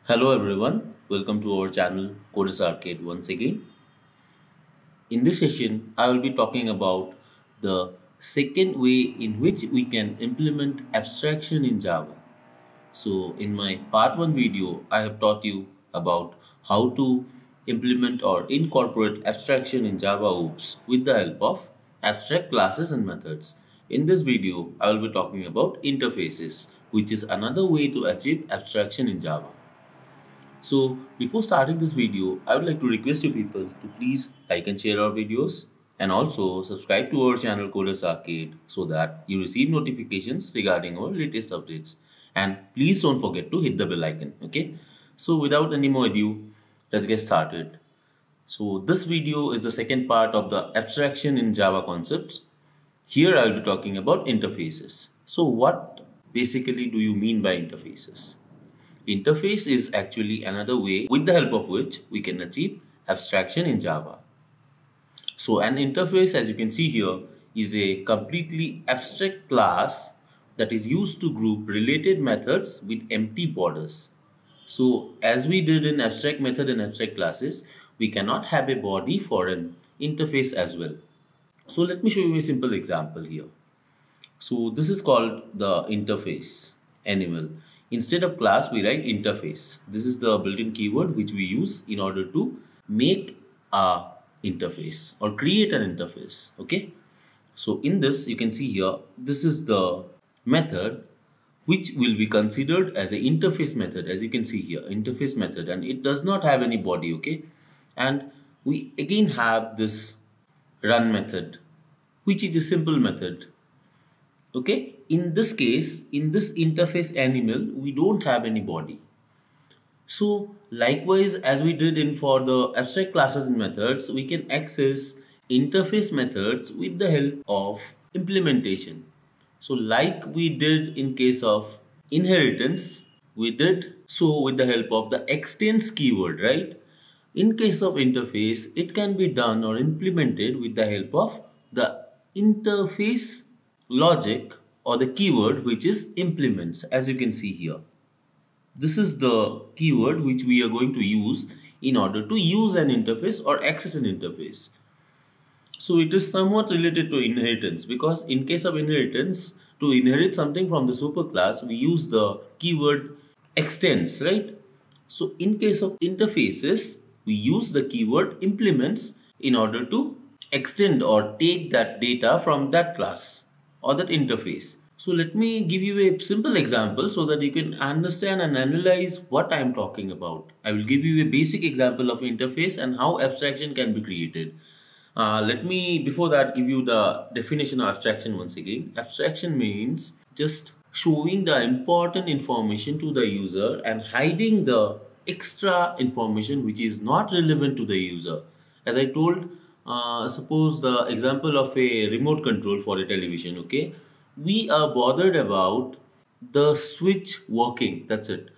Hello everyone, welcome to our channel codersarcade once again. In this session, I will be talking about the second way in which we can implement abstraction in Java. So in my part 1 video, I have taught you about how to implement or incorporate abstraction in Java OOPs with the help of abstract classes and methods. In this video, I will be talking about interfaces, which is another way to achieve abstraction in Java. So before starting this video, I would like to request you people to please like and share our videos and also subscribe to our channel Coders Arcade so that you receive notifications regarding our latest updates. And please don't forget to hit the bell icon. Okay. So without any more ado, let's get started. So this video is the second part of the abstraction in Java concepts. Here I will be talking about interfaces. So what basically do you mean by interfaces? Interface is actually another way with the help of which we can achieve abstraction in Java. So an interface, as you can see here, is a completely abstract class that is used to group related methods with empty borders. So as we did in abstract method and abstract classes, we cannot have a body for an interface as well. So let me show you a simple example here. So this is called the interface animal. Instead of class, we write interface. This is the built-in keyword which we use in order to make a interface or create an interface. Okay. So in this, you can see here, this is the method which will be considered as an interface method. As you can see here, interface method, and it does not have any body. Okay. And we again have this run method, which is a simple method. Okay, in this case, in this interface animal, we don't have any body. So likewise, as we did in for the abstract classes and methods, we can access interface methods with the help of implementation. So like we did in case of inheritance, we did so with the help of the extends keyword, right? In case of interface, it can be done or implemented with the help of the interface logic or the keyword which is implements, as you can see here. This is the keyword which we are going to use in order to use an interface or access an interface. So it is somewhat related to inheritance, because in case of inheritance, to inherit something from the superclass, we use the keyword extends, right? So in case of interfaces, we use the keyword implements in order to extend or take that data from that class or that interface. So let me give you a simple example so that you can understand and analyze what I am talking about. I will give you a basic example of interface and how abstraction can be created. Let me before that give you the definition of abstraction once again. Abstraction means just showing the important information to the user and hiding the extra information which is not relevant to the user. As I told, suppose the example of a remote control for a television. Okay, we are bothered about the switch working. That's it.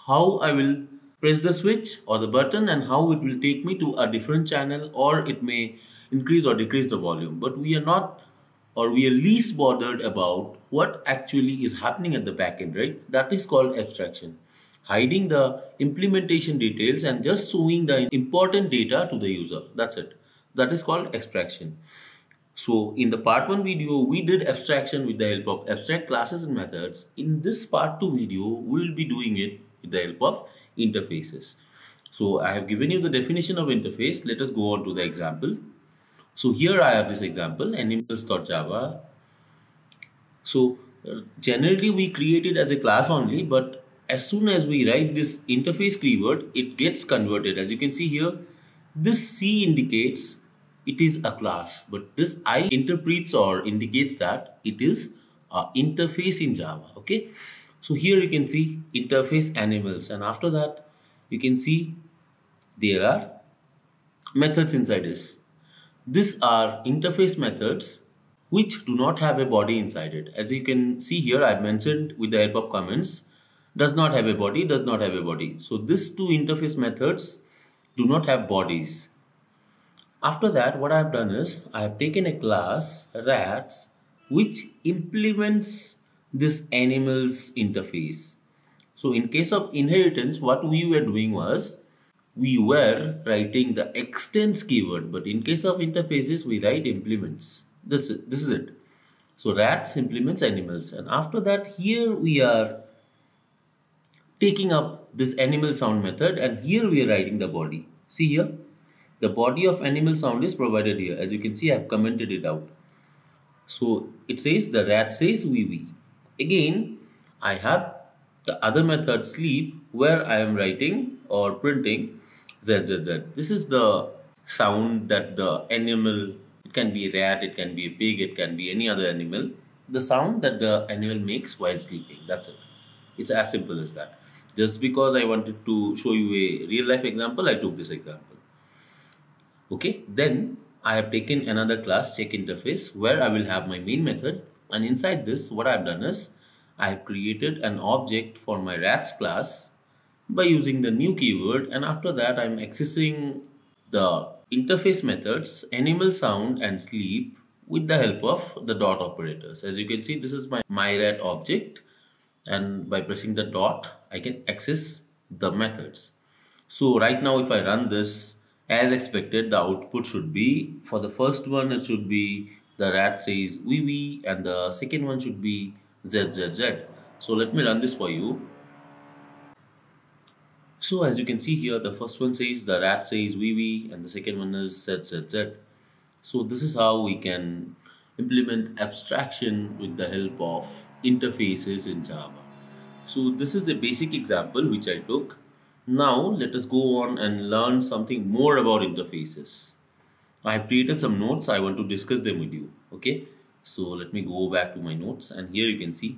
How I will press the switch or the button and how it will take me to a different channel, or it may increase or decrease the volume. But we are not, or we are least bothered about what actually is happening at the back end, right? That is called abstraction. Hiding the implementation details and just showing the important data to the user. That's it. That is called abstraction. So in the part 1 video, we did abstraction with the help of abstract classes and methods. In this part 2 video, we will be doing it with the help of interfaces. So I have given you the definition of interface. Let us go on to the example. So here I have this example, animals.java. So generally we create it as a class only, but as soon as we write this interface keyword, it gets converted. As you can see here, this C indicates it is a class, but this I interprets or indicates that it is an interface in Java. Okay, so here you can see interface animals, and after that you can see there are methods inside this. These are interface methods which do not have a body inside it. As you can see here, I've mentioned with the help of comments, does not have a body, does not have a body. So these two interface methods do not have bodies. After that, what I have done is I have taken a class rats which implements this animals interface. So in case of inheritance, what we were doing was we were writing the extends keyword, but in case of interfaces, we write implements. This is it. So rats implements animals, and after that, here we are taking up this animal sound method, and here we are writing the body. See here, the body of animal sound is provided here. As you can see, I have commented it out. So it says the rat says wee wee. Again, I have the other method sleep where I am writing or printing z z z. This is the sound that the animal, it can be a rat, it can be a pig, it can be any other animal. The sound that the animal makes while sleeping. That's it. It's as simple as that. Just because I wanted to show you a real life example, I took this example. Okay, then I have taken another class check interface where I will have my main method, and inside this what I have done is I have created an object for my rats class by using the new keyword, and after that I am accessing the interface methods animal sound and sleep with the help of the dot operators. As you can see, this is my rat object, and by pressing the dot I can access the methods. So right now if I run this, as expected, the output should be, for the first one it should be the rat says wee wee, and the second one should be z z z. So let me run this for you. So as you can see here, the first one says the rat says wee wee, and the second one is z z z. So this is how we can implement abstraction with the help of interfaces in Java. So this is a basic example which I took. Now let us go on and learn something more about interfaces. I have created some notes. I want to discuss them with you. Okay. So let me go back to my notes, and here you can see,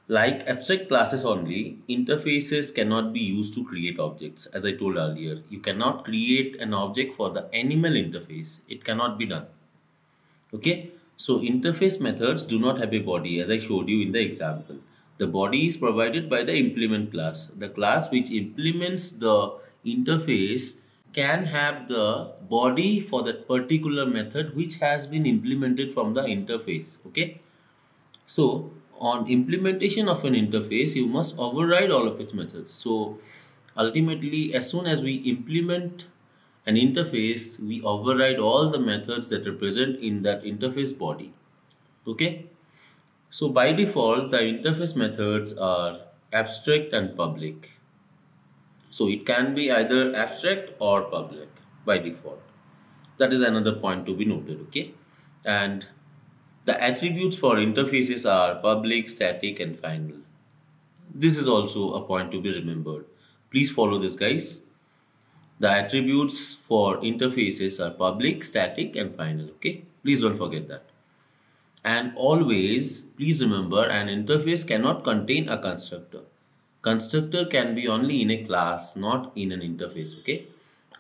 like abstract classes only, interfaces cannot be used to create objects. As I told earlier, you cannot create an object for the animal interface. It cannot be done. Okay. So interface methods do not have a body, as I showed you in the example. The body is provided by the implement class. The class which implements the interface can have the body for that particular method which has been implemented from the interface. Okay. So on implementation of an interface, you must override all of its methods. So ultimately, as soon as we implement an interface, we override all the methods that are present in that interface body. Okay. So by default, the interface methods are abstract and public. So it can be either abstract or public by default. That is another point to be noted. Okay. And the attributes for interfaces are public, static, and final. This is also a point to be remembered. Please follow this, guys. The attributes for interfaces are public, static, and final. Okay. Please don't forget that. And always, please remember, an interface cannot contain a constructor. Constructor can be only in a class, not in an interface. Okay.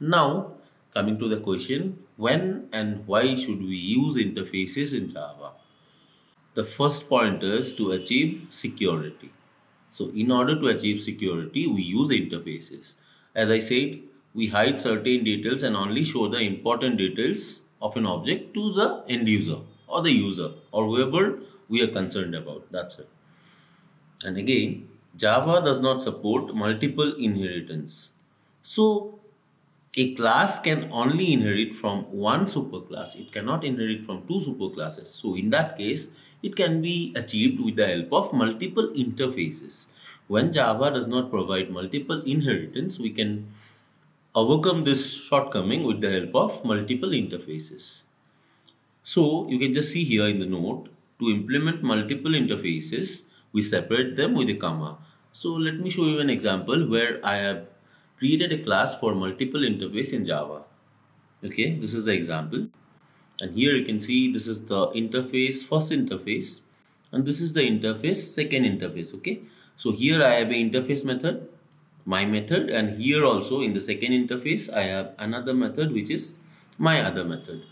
Now, coming to the question, when and why should we use interfaces in Java? The first point is to achieve security. So in order to achieve security, we use interfaces. As I said, we hide certain details and only show the important details of an object to the end user or the user or whoever we are concerned about. That's it. And again, Java does not support multiple inheritance. So a class can only inherit from one superclass. It cannot inherit from two superclasses. So in that case, it can be achieved with the help of multiple interfaces. When Java does not provide multiple inheritance, we can overcome this shortcoming with the help of multiple interfaces. So you can just see here in the note, to implement multiple interfaces, we separate them with a comma. So let me show you an example where I have created a class for multiple interface in Java. Okay, this is the example. And here you can see this is the interface, first interface, and this is the interface, second interface. Okay, so here I have an interface method, my method, and here also in the second interface I have another method which is my other method.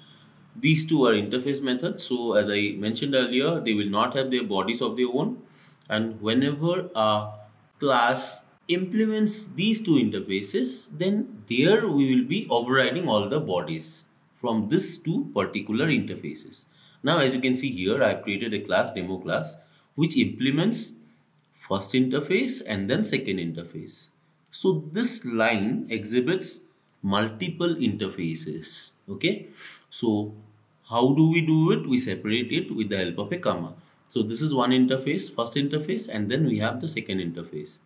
These two are interface methods. So as I mentioned earlier, they will not have their bodies of their own, and whenever a class implements these two interfaces, then there we will be overriding all the bodies from these two particular interfaces. Now as you can see here, I have created a class, demo class, which implements first interface and then second interface. So this line exhibits multiple interfaces. Okay, so how do we do it? We separate it with the help of a comma. So this is one interface, first interface, and then we have the second interface.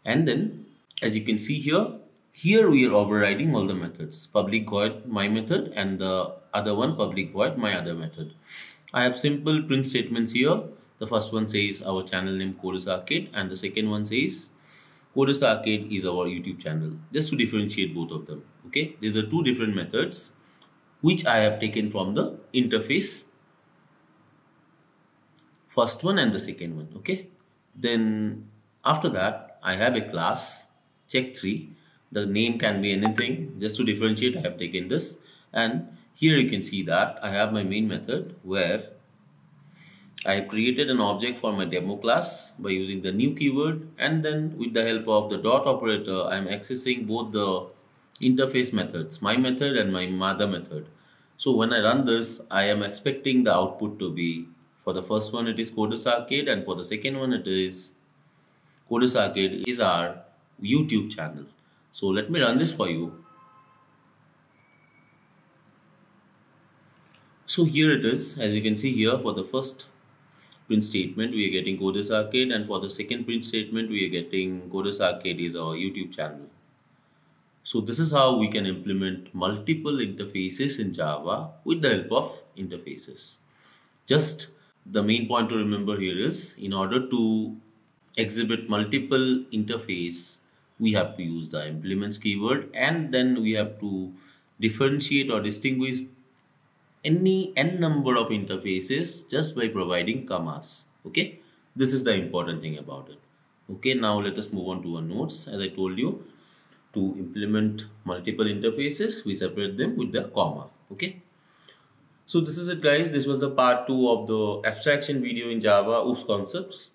And then, as you can see here we are overriding all the methods. Public void my method and the other one public void my other method. I have simple print statements here. The first one says our channel name Coders Arcade, and the second one says Coders Arcade is our YouTube channel. Just to differentiate both of them. Okay, these are two different methods which I have taken from the interface, first one and the second one. Okay, then after that I have a class check3. The name can be anything. Just to differentiate, I have taken this, and here you can see that I have my main method where I have created an object for my demo class by using the new keyword, and then with the help of the dot operator I am accessing both the interface methods, my method and my mother method. So when I run this, I am expecting the output to be, for the first one it is Coders Arcade, and for the second one it is Coders Arcade is our YouTube channel. So let me run this for you. So here it is. As you can see here, for the first print statement we are getting Coders Arcade, and for the second print statement we are getting Coders Arcade is our YouTube channel. So this is how we can implement multiple interfaces in Java with the help of interfaces. Just the main point to remember here is, in order to exhibit multiple interface, we have to use the implements keyword, and then we have to differentiate or distinguish any n number of interfaces just by providing commas. Okay, this is the important thing about it. Okay, now let us move on to our notes. As I told you, to implement multiple interfaces, we separate them with the comma. Okay, so this is it, guys. This was the part 2 of the abstraction video in Java. Oops, concepts.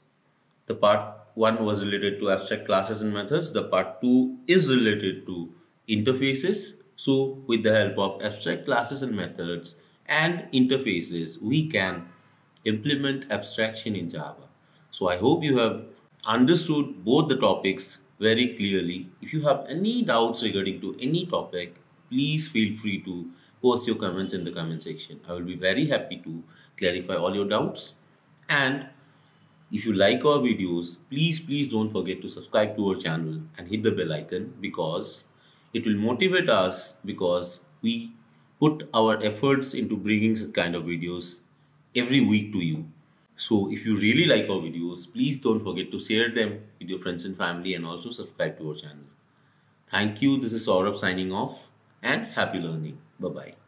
The part 1 was related to abstract classes and methods. The part 2 is related to interfaces. So with the help of abstract classes and methods and interfaces, we can implement abstraction in Java. So I hope you have understood both the topics very clearly. If you have any doubts regarding to any topic, please feel free to post your comments in the comment section. I will be very happy to clarify all your doubts. And if you like our videos, please don't forget to subscribe to our channel and hit the bell icon, because it will motivate us, because we put our efforts into bringing such kind of videos every week to you. So if you really like our videos, please don't forget to share them with your friends and family, and also subscribe to our channel. Thank you. This is Saurabh signing off, and happy learning. Bye bye.